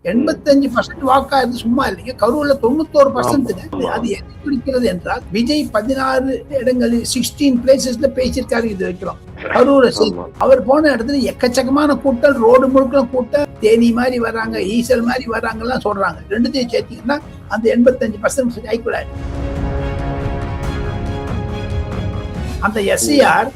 85% வாக்கா இருந்து சும்மா இல்லைங்க. கரூர்ல 91%. அது எதை குறிக்கிறது என்றால் விஜய் 16 இடங்களில் 16 பிளேசஸ்ல பேசியிருக்காரு இது வைக்கிறோம். கரூரை அவர் போன இடத்துல எக்கச்சக்கமான கூட்டம், ரோடு முழுக்க கூட்டம், தேனி மாதிரி வர்றாங்க, ஈசல் மாதிரி வர்றாங்கலாம் சொல்றாங்க. ரெண்டுத்தையும் சேர்த்தீங்கன்னா அந்த 85% கைக்குள்ளாரு. அந்த எஸ்ஐஆர்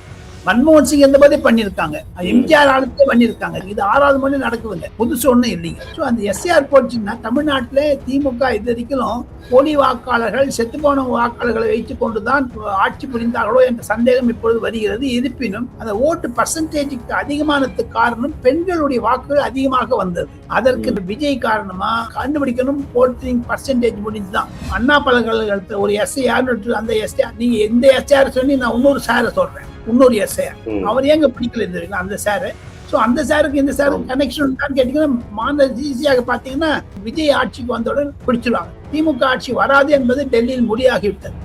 மன்மோகன் சிங் எந்த மாதிரி பண்ணிருக்காங்க, எம்ஜிஆர் ஆளுக்கே பண்ணிருக்காங்க. இது 6வது முறை நடக்குதுங்க, புதுசு ஒண்ணும் இல்லைங்க. ஸோ அந்த எஸ்ஐஆர் போச்சுன்னா தமிழ்நாட்டில் திமுக இது வரைக்கும் போலி வாக்காளர்கள், செத்துப்போன வாக்காளர்களை வைத்துக் கொண்டுதான் ஆட்சி புரிந்தார்களோ என்ற சந்தேகம் இப்பொழுது வருகிறது. இருப்பினும் அந்த ஓட்டு பர்சன்டேஜுக்கு அதிகமானதுக்கு காரணம் பெண்களுடைய வாக்குகள் அதிகமாக வந்தது. அதற்கு விஜய் காரணமா கண்டுபிடிக்கணும். Voting percentage முடிஞ்சுதான். அண்ணா பல்கலைக்கழகத்தில் ஒரு எஸ்ஐஆர், அந்த எஸ்ஐஆர் நீங்க எந்த எஸ்ஐஆர் சொல்லி நான் இன்னொரு சாரை சொல்றேன், இன்னொரு எஸ்ஐஆர் அவர் ஏங்க பிடிக்கல இருந்தது அந்த சாரு. ஸோ அந்த சாருக்கு இந்த சாருக்கு கனெக்ஷன் கேட்டீங்கன்னா மாநில ஈஸியாக பார்த்தீங்கன்னா விஜய் ஆட்சிக்கு வந்தவுடன் பிடிச்சிருவாங்க. திமுக ஆட்சி வராது என்பது டெல்லியில் முடியாகிவிட்டது.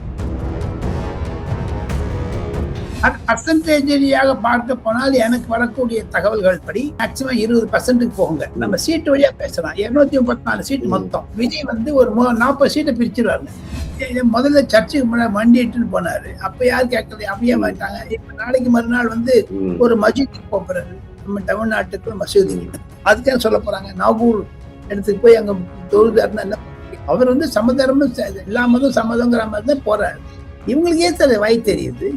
பர்சன்டேஜியாக பார்க்க போனால் எனக்கு வரக்கூடிய தகவல்கள் படி மேக்சிமம் 20% போகுங்க. நம்ம சீட்டு வழியா பேசலாம். 234 சீட்டு மொத்தம். விஜய் ஒரு 40 சீட்டை பிரிச்சிருவாருங்க. முதல்ல சர்ச்சுக்கு மண்டிட்டு போனாரு. அப்ப யாரு கேட்கல, அப்படியே மாட்டாங்க. இப்ப நாளைக்கு மறுநாள் ஒரு மசூதிக்கு போறாரு. நம்ம தமிழ்நாட்டுக்கு மசூதி அதுக்கே சொல்ல போறாங்க. நாகூர் இடத்துக்கு போய் அங்க தொழுதாருன்னா அவர் சமதர்மம் எல்லா மதம் சம்மதங்கிற மாதிரி தான் போறாரு. இவங்களுக்கு ஏன் வாய் தெரியுது.